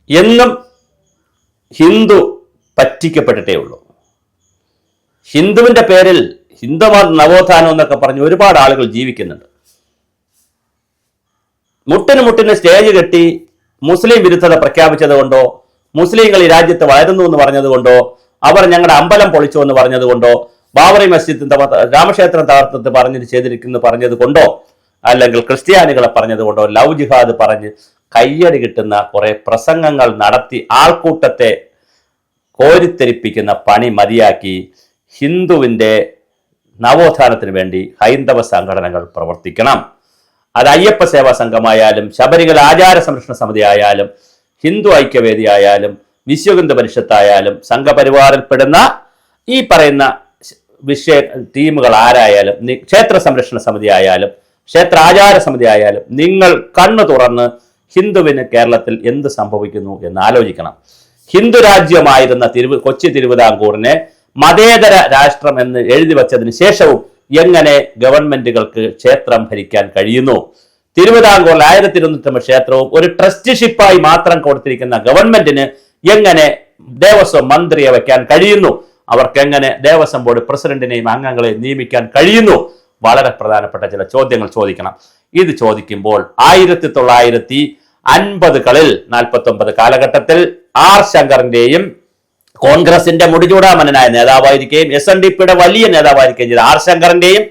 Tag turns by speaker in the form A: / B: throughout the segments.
A: എന്നും ഹിന്ദു പറ്റിക്കപ്പെട്ടിട്ടേ ഉള്ളൂ. ഹിന്ദുവിന്റെ പേരിൽ ഹിന്ദുമത നവോത്ഥാനം എന്നൊക്കെ പറഞ്ഞ് ഒരുപാട് ആളുകൾ ജീവിക്കുന്നുണ്ട്. മുട്ടിന് സ്റ്റേജ് കെട്ടി മുസ്ലിം വിരുദ്ധത പ്രഖ്യാപിച്ചത് കൊണ്ടോ, മുസ്ലിങ്ങൾ ഈ രാജ്യത്ത് വളരുന്നു എന്ന് പറഞ്ഞതുകൊണ്ടോ, അവർ ഞങ്ങളുടെ അമ്പലം പൊളിച്ചു എന്ന് പറഞ്ഞതുകൊണ്ടോ, ബാബറി മസ്ജിദ് രാമക്ഷേത്രം തകർത്തത് പറഞ്ഞത് കൊണ്ടോ, അല്ലെങ്കിൽ ക്രിസ്ത്യാനികളെ പറഞ്ഞതുകൊണ്ടോ, ലവ് ജിഹാദ് പറഞ്ഞ് കയ്യടി കിട്ടുന്ന കുറെ പ്രസംഗങ്ങൾ നടത്തി ആൾക്കൂട്ടത്തെ കോരിത്തെരിപ്പിക്കുന്ന പണി മതിയാക്കി ഹിന്ദുവിന്റെ നവോത്ഥാനത്തിന് വേണ്ടി ഹൈന്ദവ സംഘടനകൾ പ്രവർത്തിക്കണം. അത് അയ്യപ്പ സേവാ സംഘമായാലും, ശബരിമല ആചാര സംരക്ഷണ സമിതി ആയാലും, ഹിന്ദു ഐക്യവേദി ആയാലും, വിശ്വഹിന്ദു പരിഷത്തായാലും, സംഘപരിവാറിൽപ്പെടുന്ന ഈ പറയുന്ന ടീമുകൾ ആരായാലും, ക്ഷേത്ര സംരക്ഷണ സമിതി ആയാലും, ക്ഷേത്ര ആചാര സമിതി ആയാലും, നിങ്ങൾ കണ്ണു തുറന്ന് ഹിന്ദുവിന് കേരളത്തിൽ എന്ത് സംഭവിക്കുന്നു എന്ന് ആലോചിക്കണം. ഹിന്ദു രാജ്യമായിരുന്ന കൊച്ചി തിരുവിതാംകൂറിനെ മതേതര രാഷ്ട്രം എന്ന് എഴുതി വച്ചതിന് ശേഷവും എങ്ങനെ ഗവൺമെന്റുകൾക്ക് ക്ഷേത്രം ഭരിക്കാൻ കഴിയുന്നു? തിരുവിതാംകൂറിൽ 1200 ക്ഷേത്രവും ഒരു ട്രസ്റ്റിഷിപ്പായി മാത്രം കൊടുത്തിരിക്കുന്ന ഗവൺമെന്റിന് എങ്ങനെ ദേവസ്വം മന്ത്രിയെ വയ്ക്കാൻ കഴിയുന്നു? അവർക്ക് എങ്ങനെ ദേവസ്വം ബോർഡ് പ്രസിഡന്റിനെയും അംഗങ്ങളെയും നിയമിക്കാൻ കഴിയുന്നു? വളരെ പ്രധാനപ്പെട്ട ചില ചോദ്യങ്ങൾ ചോദിക്കണം. ഇത് ചോദിക്കുമ്പോൾ 1950കളിൽ 49 കാലഘട്ടത്തിൽ ആർ ശങ്കറിന്റെയും കോൺഗ്രസിന്റെ മുടിചൂടാമനായ നേതാവായിരിക്കുകയും SNDPയുടെ വലിയ നേതാവായിരിക്കുകയും ചെയ്ത ആർ ശങ്കറിന്റെയും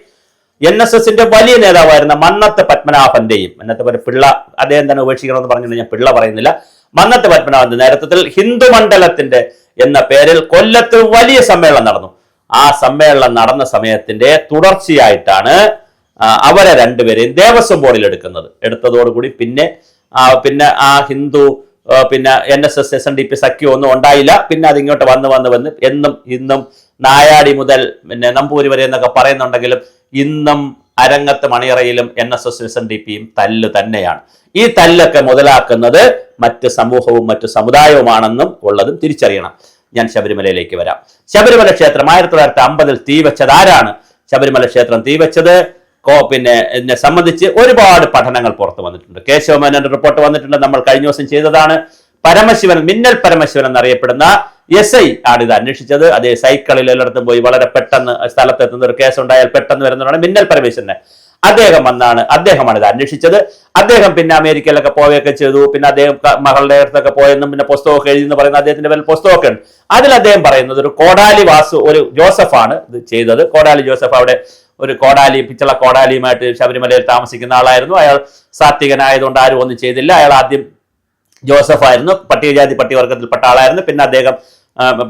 A: NSSന്റെ വലിയ നേതാവായിരുന്ന മന്നത്ത് പത്മനാഭന്റെയും, പിള്ള അദ്ദേഹം തന്നെ ഉപേക്ഷിക്കണമെന്ന് പറഞ്ഞു, ഞാൻ പിള്ള പറയുന്നില്ല, മന്നത്ത് പത്മനാഭന്റെ നേതൃത്വത്തിൽ ഹിന്ദു മണ്ഡലത്തിന്റെ എന്ന പേരിൽ കൊല്ലത്ത് വലിയ സമ്മേളനം നടന്നു. ആ സമ്മേളനം നടന്ന സമയത്തിന്റെ തുടർച്ചയായിട്ടാണ് അവരെ രണ്ടുപേരെയും ദേവസ്വം ബോർഡിൽ എടുത്തതോടുകൂടി പിന്നെ ആ ഹിന്ദു NSS SNDP സഖ്യമൊന്നും ഉണ്ടായില്ല. പിന്നെ അത് ഇങ്ങോട്ട് വന്ന് ഇന്നും നായാടി മുതൽ നമ്പൂരി വരെ എന്നൊക്കെ പറയുന്നുണ്ടെങ്കിലും ഇന്നും അരങ്ങത്ത് മണിയറയിലും NSS SNDPയും തല്ല് തന്നെയാണ്. ഈ തല്ലൊക്കെ മുതലാക്കുന്നത് മറ്റ് സമൂഹവും മറ്റു സമുദായവുമാണെന്നും ഉള്ളതും തിരിച്ചറിയണം. ഞാൻ ശബരിമലയിലേക്ക് വരാം. ശബരിമല ക്ഷേത്രം 1950 തീവച്ചത് ആരാണ്? ശബരിമല ക്ഷേത്രം തീവച്ചത് എന്നെ സംബന്ധിച്ച് ഒരുപാട് പഠനങ്ങൾ പുറത്തു വന്നിട്ടുണ്ട്. കേശവമേനോന്റെ റിപ്പോർട്ട് വന്നിട്ടുണ്ട്, നമ്മൾ കഴിഞ്ഞ ദിവസം ചെയ്തതാണ്. പരമശിവൻ, മിന്നൽ പരമശിവൻ എന്നറിയപ്പെടുന്ന SI ആണ് ഇത് അന്വേഷിച്ചത്. അതേ സൈക്കിളിൽ എല്ലായിടത്തും പോയി വളരെ പെട്ടെന്ന് സ്ഥലത്തെത്തുന്ന ഒരു കേസ് ഉണ്ടായാൽ പെട്ടെന്ന് വരുന്നതാണ് മിന്നൽ പരമേശ്വരനെ. അദ്ദേഹമാണ് ഇത് അന്വേഷിച്ചത്. അദ്ദേഹം പിന്നെ അമേരിക്കയിലൊക്കെ പോവുകയൊക്കെ ചെയ്തു. പിന്നെ അദ്ദേഹം മകളുടെ അടുത്തൊക്കെ പോയെന്നും പിന്നെ പുസ്തകമൊക്കെ എഴുതി പറയുന്ന അദ്ദേഹത്തിന്റെ പേരിൽ പുസ്തകമൊക്കെ ഉണ്ട്. അതിൽ അദ്ദേഹം പറയുന്നത് ഒരു കോടാലി ഒരു ജോസഫാണ് ഇത് ചെയ്തത്. കോടാലി ജോസഫ് അവിടെ ഒരു പിച്ചള കോടാലിയുമായിട്ട് ശബരിമലയിൽ താമസിക്കുന്ന ആളായിരുന്നു. അയാൾ സാത്വികനായതുകൊണ്ട് ആരും ഒന്നും ചെയ്തില്ല. അയാൾ ആദ്യം ജോസഫായിരുന്നു, പട്ടികജാതി പട്ടികവർഗത്തിൽപ്പെട്ട ആളായിരുന്നു. പിന്നെ അദ്ദേഹം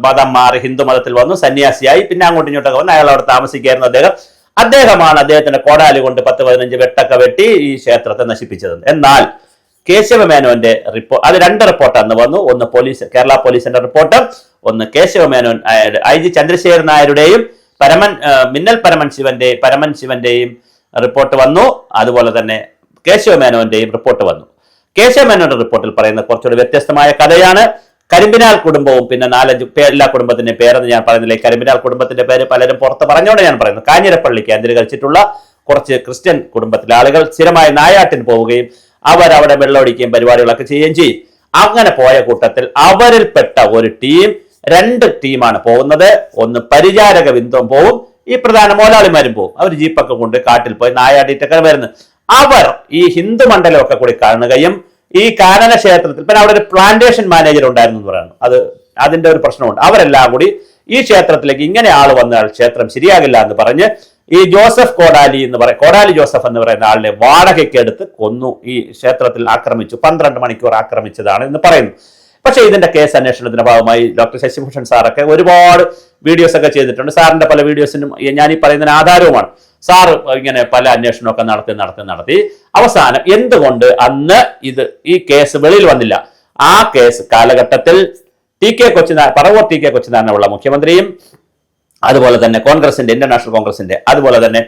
A: മതം മാറി ഹിന്ദു മതത്തിൽ വന്നു, സന്യാസിയായി. പിന്നെ അങ്ങോട്ടും ഇങ്ങോട്ടൊക്കെ വന്ന് അയാൾ അവിടെ താമസിക്കുകയായിരുന്നു. അദ്ദേഹമാണ് അദ്ദേഹത്തിന്റെ കോടാലി കൊണ്ട് 10-15 വെട്ടൊക്കെ വെട്ടി ഈ ക്ഷേത്രത്തെ നശിപ്പിച്ചത്. എന്നാൽ കേശവമേനോന്റെ റിപ്പോർട്ട്, അത് 2 റിപ്പോർട്ട് അന്ന് വന്നു. ഒന്ന് കേരള പോലീസിന്റെ റിപ്പോർട്ട്, ഒന്ന് കേശവമേനോൻ IG ചന്ദ്രശേഖരൻ നായരുടെയും മിന്നൽ പരമൻ ശിവന്റെയും റിപ്പോർട്ട് വന്നു. അതുപോലെ തന്നെ കേശവമേനോന്റെയും റിപ്പോർട്ട് വന്നു. കേശവമേനോന്റെ റിപ്പോർട്ടിൽ പറയുന്ന കുറച്ചുകൂടി വ്യത്യസ്തമായ കഥയാണ്. കരിമ്പിനാൽ കുടുംബവും പിന്നെ 4-5 എല്ലാ കുടുംബത്തിന്റെ പേരെന്ന് ഞാൻ പറയുന്നില്ല. കരിമ്പിനാൽ കുടുംബത്തിന്റെ പേര് പലരും പുറത്ത് പറഞ്ഞുകൊണ്ട് ഞാൻ പറയുന്നു. കാഞ്ഞിരപ്പള്ളി കേന്ദ്രീകരിച്ചിട്ടുള്ള കുറച്ച് ക്രിസ്ത്യൻ കുടുംബത്തിലെ ആളുകൾ സ്ഥിരമായി നായാട്ടിന് പോവുകയും അവരവിടെ വെള്ളമൊടിക്കുകയും പരിപാടികളൊക്കെ ചെയ്യുകയും ചെയ്യും. അങ്ങനെ പോയ കൂട്ടത്തിൽ അവരിൽപ്പെട്ട ഒരു ടീം, 2 ടീമാണ് പോകുന്നത്. ഒന്ന് പരിചാരക ബിന്ദുവും പോവും, ഈ പ്രധാന മോലാളിമാരും പോവും. അവർ ജീപ്പൊക്കെ കൊണ്ട് കാട്ടിൽ പോയി നായാടിയിട്ടൊക്കെ വരുന്നത്. അവർ ഈ ഹിന്ദു മണ്ഡലമൊക്കെ കൂടി കാണുകയും ഈ കാനന ക്ഷേത്രത്തിൽ പിന്നെ അവിടെ ഒരു പ്ലാന്റേഷൻ മാനേജർ ഉണ്ടായിരുന്നു എന്ന് പറയുന്നു. അതിന്റെ ഒരു പ്രശ്നമുണ്ട്. അവരെല്ലാം കൂടി ഈ ക്ഷേത്രത്തിലേക്ക് ഇങ്ങനെ ആള് വന്നാൽ ക്ഷേത്രം ശരിയാകില്ല എന്ന് പറഞ്ഞ് ഈ കോടാലി ജോസഫ് എന്ന് പറയുന്ന ആളിനെ വാടകയ്ക്ക് എടുത്ത് കൊന്നു. ഈ ക്ഷേത്രത്തിൽ ആക്രമിച്ചു, 12 മണിക്കൂർ ആക്രമിച്ചതാണ് എന്ന് പറയുന്നു. പക്ഷേ ഇതിന്റെ കേസ് അന്വേഷണത്തിന്റെ ഭാഗമായി ഡോക്ടർ ശശിഭൂഷൺ സാറൊക്കെ ഒരുപാട് വീഡിയോസ് ഒക്കെ ചെയ്തിട്ടുണ്ട്. സാറിന്റെ പല വീഡിയോസിനും ഞാൻ ഈ പറയുന്നതിന് ആധാരവുമാണ്. സാറ് ഇങ്ങനെ പല അന്വേഷണമൊക്കെ നടത്തി അവസാനം എന്തുകൊണ്ട് അന്ന് ഈ കേസ് വെളിയിൽ വന്നില്ല? ആ കേസ് കാലഘട്ടത്തിൽ പറവൂർ ടി കെ കൊച്ചുനാരായണപിള്ള മുഖ്യമന്ത്രിയും അതുപോലെ തന്നെ ഇന്റർനാഷണൽ കോൺഗ്രസിന്റെ അതുപോലെ തന്നെ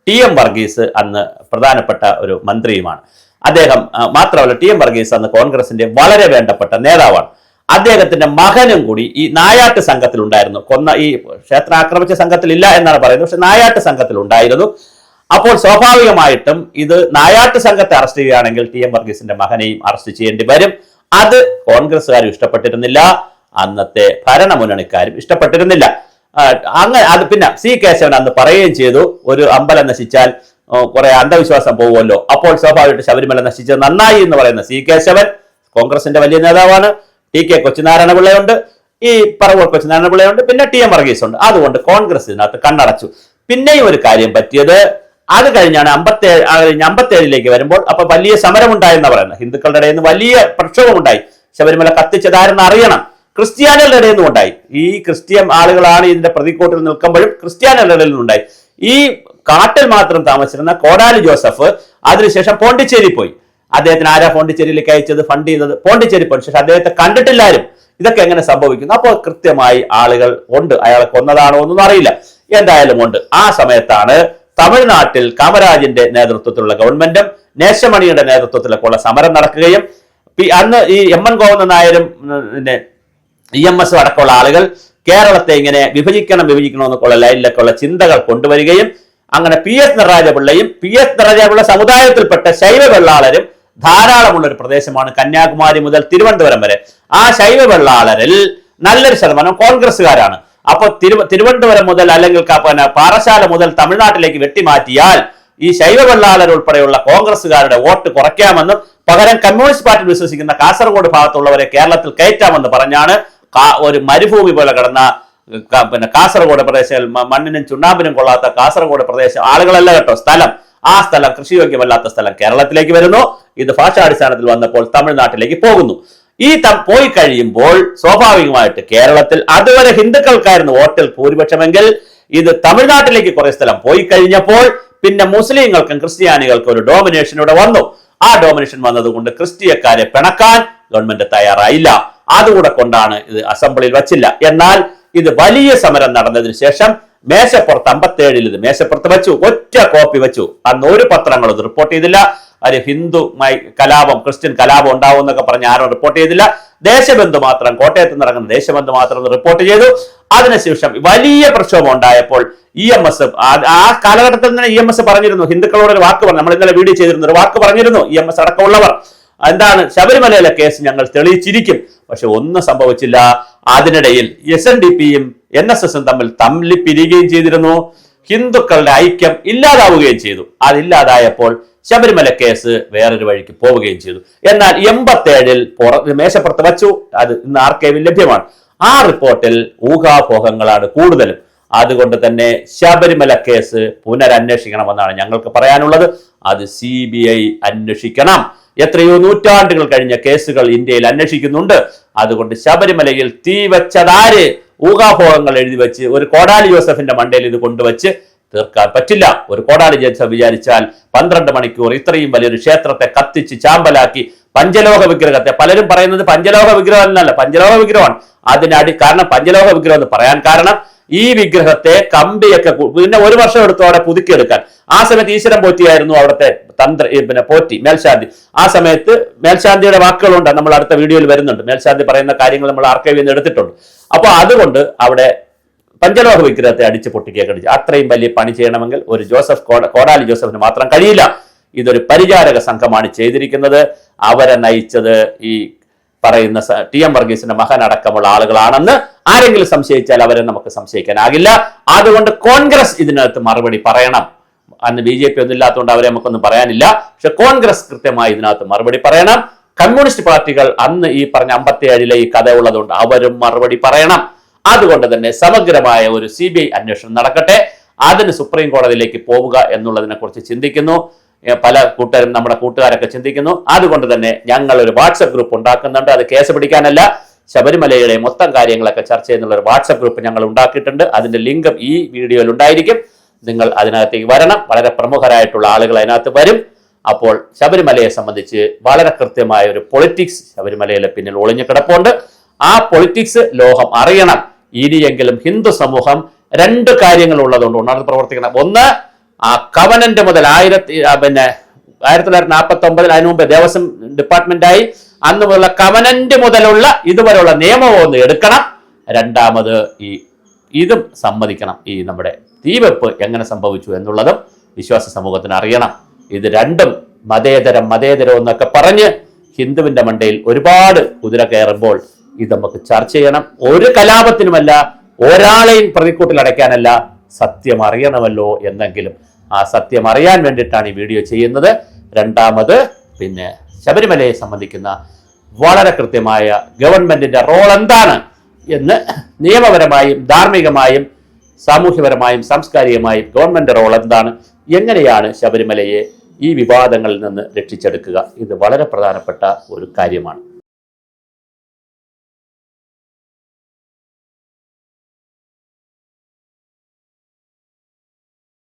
A: TM വർഗീസ് അന്ന് പ്രധാനപ്പെട്ട ഒരു മന്ത്രിയുമാണ്. അദ്ദേഹം മാത്രമല്ല, TM വർഗീസ് അന്ന് കോൺഗ്രസിന്റെ വളരെ വേണ്ടപ്പെട്ട നേതാവാണ്. അദ്ദേഹത്തിന്റെ മകനും കൂടി ഈ നായാട്ട് സംഘത്തിൽ ഉണ്ടായിരുന്നു. ഈ ക്ഷേത്രം ആക്രമിച്ച സംഘത്തിൽ ഇല്ല എന്നാണ് പറയുന്നത്, പക്ഷെ നായാട്ട് സംഘത്തിൽ ഉണ്ടായിരുന്നു. അപ്പോൾ സ്വാഭാവികമായിട്ടും ഇത് നായാട്ട് സംഘത്തെ അറസ്റ്റ് ചെയ്യുകയാണെങ്കിൽ TM വർഗീസിന്റെ മകനെയും അറസ്റ്റ് ചെയ്യേണ്ടി വരും. അത് കോൺഗ്രസ്സുകാരും ഇഷ്ടപ്പെട്ടിരുന്നില്ല, അന്നത്തെ ഭരണമുന്നണിക്കാരും ഇഷ്ടപ്പെട്ടിരുന്നില്ല. അങ്ങനെ അത് പിന്നെ സി കേശവൻ അന്ന് പറയുകയും ചെയ്തു, ഒരു അമ്പലം നശിച്ചാൽ കുറെ അന്ധവിശ്വാസം പോകുമല്ലോ, അപ്പോൾ സ്വാഭാവികമായിട്ട് ശബരിമല നശിച്ചത് നന്നായി എന്ന് പറയുന്ന സി കേശവൻ കോൺഗ്രസിന്റെ വലിയ നേതാവാണ്. ടി കെ കൊച്ചുനാരായണ പിള്ളയുണ്ട്, ഈ പറവൂർ കൊച്ചുനാരായണ പിള്ളയുണ്ട്, പിന്നെ ടി എം വർഗീസ് ഉണ്ട്. അതുകൊണ്ട് കോൺഗ്രസ് ഇതിനകത്ത് കണ്ണടച്ചു. പിന്നെയും ഒരു കാര്യം പറ്റിയത്, അത് കഴിഞ്ഞാണ് 57 വരുമ്പോൾ അപ്പൊ വലിയ സമരമുണ്ടായെന്ന് പറയുന്നത്. ഹിന്ദുക്കളുടെ ഇടയിൽ നിന്ന് വലിയ പ്രക്ഷോഭമുണ്ടായി. ശബരിമല കത്തിച്ചതാരെന്ന് അറിയണം. ക്രിസ്ത്യാനികളുടെ ഇടയിൽ നിന്നും ഉണ്ടായി. ഈ ക്രിസ്ത്യൻ ആളുകളാണ് ഇതിന്റെ പ്രതിക്കൂട്ടിൽ നിൽക്കുമ്പോഴും ക്രിസ്ത്യാനികളുടെ ഇടയിൽ നിന്നുണ്ടായി. ഈ കാട്ടിൽ മാത്രം താമസിച്ചിരുന്ന കോടാലി ജോസഫ് അതിനുശേഷം പോണ്ടിച്ചേരി പോയി. അദ്ദേഹത്തിന് ആരാ പോണ്ടിച്ചേരിയിലേക്ക് അയച്ചത്, ഫണ്ട് ചെയ്തത്? പോണ്ടിച്ചേരി പോയി. പക്ഷെ അദ്ദേഹത്തെ കണ്ടിട്ടില്ലാരും. ഇതൊക്കെ എങ്ങനെ സംഭവിക്കുന്നു? അപ്പോൾ കൃത്യമായി ആളുകൾ ഉണ്ട്. അയാളെ കൊന്നതാണോ ഒന്നും അറിയില്ല, എന്തായാലും ഉണ്ട്. ആ സമയത്താണ് തമിഴ്നാട്ടിൽ കാമരാജിന്റെ നേതൃത്വത്തിലുള്ള ഗവൺമെന്റും നേശമണിയുടെ നേതൃത്വത്തിലൊക്കെയുള്ള സമരം നടക്കുകയും അന്ന് ഈ എം.എൻ. ഗോവിന്ദൻ നായരും EMS അടക്കമുള്ള ആളുകൾ കേരളത്തെ ഇങ്ങനെ വിഭജിക്കണം എന്നൊക്കെയുള്ള ലൈനിലൊക്കെയുള്ള ചിന്തകൾ കൊണ്ടുവരികയും അങ്ങനെ PS നടരാജപിള്ള സമുദായത്തിൽപ്പെട്ട ശൈവ വെള്ളാളരും ധാരാളമുള്ള ഒരു പ്രദേശമാണ് കന്യാകുമാരി മുതൽ തിരുവനന്തപുരം വരെ. ആ ശൈവ വെള്ളാളരിൽ നല്ലൊരു ശതമാനം കോൺഗ്രസ്സുകാരാണ്. അപ്പൊ തിരുവനന്തപുരം മുതൽ അല്ലെങ്കിൽ പാറശാല മുതൽ തമിഴ്നാട്ടിലേക്ക് വെട്ടിമാറ്റിയാൽ ഈ ശൈവ വെള്ളാളർ ഉൾപ്പെടെയുള്ള കോൺഗ്രസ്സുകാരുടെ വോട്ട് കുറയ്ക്കാമെന്നും പകരം കമ്മ്യൂണിസ്റ്റ് പാർട്ടിയിൽ വിശ്വസിക്കുന്ന കാസർഗോഡ് ഭാഗത്തുള്ളവരെ കേരളത്തിൽ കയറ്റാമെന്ന് പറഞ്ഞാണ് ഒരു മരുഭൂമി പോലെ കിടന്ന കാസർഗോഡ് പ്രദേശം, മണ്ണിനും ചുണ്ണാമ്പിനും കൊള്ളാത്ത കാസർഗോഡ് പ്രദേശം ആളുകളല്ല കേട്ടോ, സ്ഥലം, ആ സ്ഥലം കൃഷിയോഗ്യമല്ലാത്ത സ്ഥലം കേരളത്തിലേക്ക് വരുന്നു. ഇത് ഭാഷാടിസ്ഥാനത്തിൽ വന്നപ്പോൾ തമിഴ്നാട്ടിലേക്ക് പോകുന്നു. ഈ പോയി കഴിയുമ്പോൾ സ്വാഭാവികമായിട്ട് കേരളത്തിൽ അതുവരെ ഹിന്ദുക്കൾക്കായിരുന്നു വോട്ടിൽ ഭൂരിപക്ഷമെങ്കിൽ ഇത് തമിഴ്നാട്ടിലേക്ക് കുറെ സ്ഥലം പോയി കഴിഞ്ഞപ്പോൾ പിന്നെ മുസ്ലിങ്ങൾക്കും ക്രിസ്ത്യാനികൾക്കും ഒരു ഡോമിനേഷൻ ഇവിടെ വന്നു. ആ ഡോമിനേഷൻ വന്നതുകൊണ്ട് ക്രിസ്ത്യക്കാരെ പിണക്കാൻ ഗവൺമെന്റ് തയ്യാറായില്ല. അതുകൂടെ കൊണ്ടാണ് ഇത് അസംബ്ലിയിൽ വച്ചില്ല. എന്നാൽ ഇത് വലിയ സമരം നടന്നതിന് ശേഷം മേശപ്പുറത്ത് 57 ഇത് മേശപ്പുറത്ത് വെച്ചു, ഒറ്റ കോപ്പി വെച്ചു. അന്ന് ഒരു പത്രങ്ങളും ഇത് റിപ്പോർട്ട് ചെയ്തില്ല. അത് ഹിന്ദുമായി കലാപം, ക്രിസ്ത്യൻ കലാപം ഉണ്ടാവും എന്നൊക്കെ പറഞ്ഞ് ആരും റിപ്പോർട്ട് ചെയ്തില്ല. ദേശബന്ധു മാത്രം, കോട്ടയത്ത് നടക്കുന്ന ദേശബന്ധു മാത്രം റിപ്പോർട്ട് ചെയ്തു. അതിനുശേഷം വലിയ പ്രക്ഷോഭം ഉണ്ടായപ്പോൾ EMS ആ കാലഘട്ടത്തിൽ തന്നെ EMS പറഞ്ഞിരുന്നു, ഹിന്ദുക്കളോട് ഒരു വാക്ക് പറഞ്ഞു, നമ്മൾ ഇന്നലെ വീഡിയോ ചെയ്തിരുന്നു, ഒരു വാക്ക് പറഞ്ഞിരുന്നു EMS അടക്കമുള്ളവർ, എന്താണ്, ശബരിമലയിലെ കേസ് ഞങ്ങൾ തെളിയിച്ചിരിക്കും. പക്ഷെ ഒന്നും സംഭവിച്ചില്ല. അതിനിടയിൽ SNDPയും NSSും തമ്മിൽ പിരിയുകയും ചെയ്തിരുന്നു. ഹിന്ദുക്കളുടെ ഐക്യം ഇല്ലാതാവുകയും ചെയ്തു. അതില്ലാതായപ്പോൾ ശബരിമല കേസ് വേറൊരു വഴിക്ക് പോവുകയും ചെയ്തു. എന്നാൽ 87 മേശപ്പുറത്ത് വച്ചു. അത് ഇന്ന് ആർക്കൈവിൽ ലഭ്യമാണ്. ആ റിപ്പോർട്ടിൽ ഊഹാപോഹങ്ങളാണ് കൂടുതലും. അതുകൊണ്ട് തന്നെ ശബരിമല കേസ് പുനരന്വേഷിക്കണമെന്നാണ് ഞങ്ങൾക്ക് പറയാനുള്ളത്. അത് CBI അന്വേഷിക്കണം. എത്രയോ നൂറ്റാണ്ടുകൾ കഴിഞ്ഞ കേസുകൾ ഇന്ത്യയിൽ അന്വേഷിക്കുന്നുണ്ട്. അതുകൊണ്ട് ശബരിമലയിൽ തീ വെച്ചതാര്, ഊഹാപോഹങ്ങൾ എഴുതി വെച്ച് ഒരു കോടാലി ജോസഫിന്റെ മണ്ടയിൽ ഇത് കൊണ്ടുവച്ച് തീർക്കാൻ പറ്റില്ല. ഒരു കോടാലി ജോസഫ് വിചാരിച്ചാൽ 12 മണിക്കൂർ ഇത്രയും വലിയൊരു ക്ഷേത്രത്തെ കത്തിച്ച് ചാമ്പലാക്കി പഞ്ചലോഹ വിഗ്രഹത്തെ, പലരും പറയുന്നത് പഞ്ചലോഹ വിഗ്രഹം എന്നല്ല, പഞ്ചലോഹ വിഗ്രഹമാണ്. കാരണം പഞ്ചലോഹ വിഗ്രഹം എന്ന് പറയാൻ കാരണം ഈ വിഗ്രഹത്തെ കമ്പിയൊക്കെ പിന്നെ 1 വർഷം എടുത്തോടെ പുതുക്കിയെടുക്കാൻ. ആ സമയത്ത് ഈശ്വരൻ പോറ്റിയായിരുന്നു അവിടുത്തെ പോറ്റി മേൽശാന്തി. ആ സമയത്ത് മേൽശാന്തിയുടെ വാക്കുകളുണ്ട്, നമ്മൾ അടുത്ത വീഡിയോയിൽ വരുന്നുണ്ട്. മേൽശാന്തി പറയുന്ന കാര്യങ്ങൾ നമ്മൾ ആർക്കൈവിൽ നിന്ന് എടുത്തിട്ടുണ്ട്. അപ്പൊ അതുകൊണ്ട് അവിടെ പഞ്ചലോഹ വിഗ്രഹത്തെ അടിച്ച് പൊട്ടിക്കുകയൊക്കെ അടിച്ചു. അത്രയും വലിയ പണി ചെയ്യണമെങ്കിൽ ഒരു കോടാലി ജോസഫിന് മാത്രം കഴിയില്ല. ഇതൊരു പരിചാരക സംഘമാണ് ചെയ്തിരിക്കുന്നത്. അവരെ നയിച്ചത് ഈ പറയുന്ന TM വർഗീസിന്റെ മകൻ അടക്കമുള്ള ആളുകളാണെന്ന് ആരെങ്കിലും സംശയിച്ചാൽ അവരെ നമുക്ക് സംശയിക്കാനാകില്ല. അതുകൊണ്ട് കോൺഗ്രസ് ഇതിനകത്ത് മറുപടി പറയണം. അന്ന് BJP ഒന്നും ഇല്ലാത്തതുകൊണ്ട് അവരെ നമുക്കൊന്നും പറയാനില്ല. പക്ഷെ കോൺഗ്രസ് കൃത്യമായി ഇതിനകത്ത് മറുപടി പറയണം. കമ്മ്യൂണിസ്റ്റ് പാർട്ടികൾ അന്ന് ഈ പറഞ്ഞ 57 ഈ കഥ ഉള്ളതുകൊണ്ട് അവരും മറുപടി പറയണം. അതുകൊണ്ട് തന്നെ സമഗ്രമായ ഒരു CBI അന്വേഷണം നടക്കട്ടെ. അതിന് സുപ്രീം കോടതിയിലേക്ക് പോവുക എന്നുള്ളതിനെ കുറിച്ച് ചിന്തിക്കുന്നു. പല കൂട്ടരും, നമ്മുടെ കൂട്ടുകാരൊക്കെ ചിന്തിക്കുന്നു. അതുകൊണ്ട് തന്നെ ഞങ്ങൾ ഒരു വാട്സപ്പ് ഗ്രൂപ്പ് ഉണ്ടാക്കുന്നുണ്ട്. അത് കേസ് പിടിക്കാനല്ല, ശബരിമലയുടെ മൊത്തം കാര്യങ്ങളൊക്കെ ചർച്ച ചെയ്യുന്നുള്ള ഒരു വാട്സപ്പ് ഗ്രൂപ്പ് ഞങ്ങൾ ഉണ്ടാക്കിയിട്ടുണ്ട്. അതിന്റെ ലിങ്ക് ഈ വീഡിയോയിൽ ഉണ്ടായിരിക്കും. നിങ്ങൾ അതിനകത്തേക്ക് വരണം. വളരെ പ്രമുഖരായിട്ടുള്ള ആളുകൾ അതിനകത്ത് വരും. അപ്പോൾ ശബരിമലയെ സംബന്ധിച്ച് വളരെ കൃത്യമായ ഒരു പൊളിറ്റിക്സ് ശബരിമലയിലെ പിന്നിൽ ഒളിഞ്ഞു കിടപ്പുണ്ട്. ആ പൊളിറ്റിക്സ് ലോകം അറിയണം. ഇനിയെങ്കിലും ഹിന്ദു സമൂഹം 2 കാര്യങ്ങൾ ഉള്ളതുകൊണ്ട് ഉണർന്ന് പ്രവർത്തിക്കണം. ഒന്ന്, ആ കവനന്റ് മുതൽ 1949 അതിനു മുമ്പ് ദേവസ്വം ഡിപ്പാർട്ട്മെന്റായി അന്ന് മുതലുള്ള കവനന്റ് മുതലുള്ള ഇതുവരെയുള്ള നിയമവും ഒന്ന് എടുക്കണം. രണ്ടാമത് ഇതും സമ്മതിക്കണം. ഈ നമ്മുടെ തീവെപ്പ് എങ്ങനെ സംഭവിച്ചു എന്നുള്ളതും വിശ്വാസ സമൂഹത്തിന് അറിയണം. ഇത് രണ്ടും മതേതരം എന്നൊക്കെ പറഞ്ഞ് ഹിന്ദുവിന്റെ മണ്ടയിൽ ഒരുപാട് കുതിര കയറുമ്പോൾ ഇത് നമുക്ക് ചർച്ച ചെയ്യണം. ഒരു കലാപത്തിനുമല്ല, ഒരാളെയും പ്രതിക്കൂട്ടിൽ അടയ്ക്കാനല്ല, സത്യം അറിയണമല്ലോ എന്നെങ്കിലും ആ സത്യം അറിയാൻ വേണ്ടിയിട്ടാണ് ഈ വീഡിയോ ചെയ്യുന്നത്. രണ്ടാമത് പിന്നെ ശബരിമലയെ സംബന്ധിക്കുന്ന വളരെ കൃത്യമായ ഗവൺമെന്റിന്റെ റോൾ എന്താണ് എന്ന് നിയമപരമായും ധാർമ്മികമായും സാമൂഹ്യപരമായും സാംസ്കാരികമായും ഗവൺമെന്റ് റോൾ എന്താണ്, എങ്ങനെയാണ് ശബരിമലയെ ഈ വിവാദങ്ങളിൽ നിന്ന് രക്ഷിച്ചെടുക്കുക, ഇത് വളരെ പ്രധാനപ്പെട്ട ഒരു കാര്യമാണ്.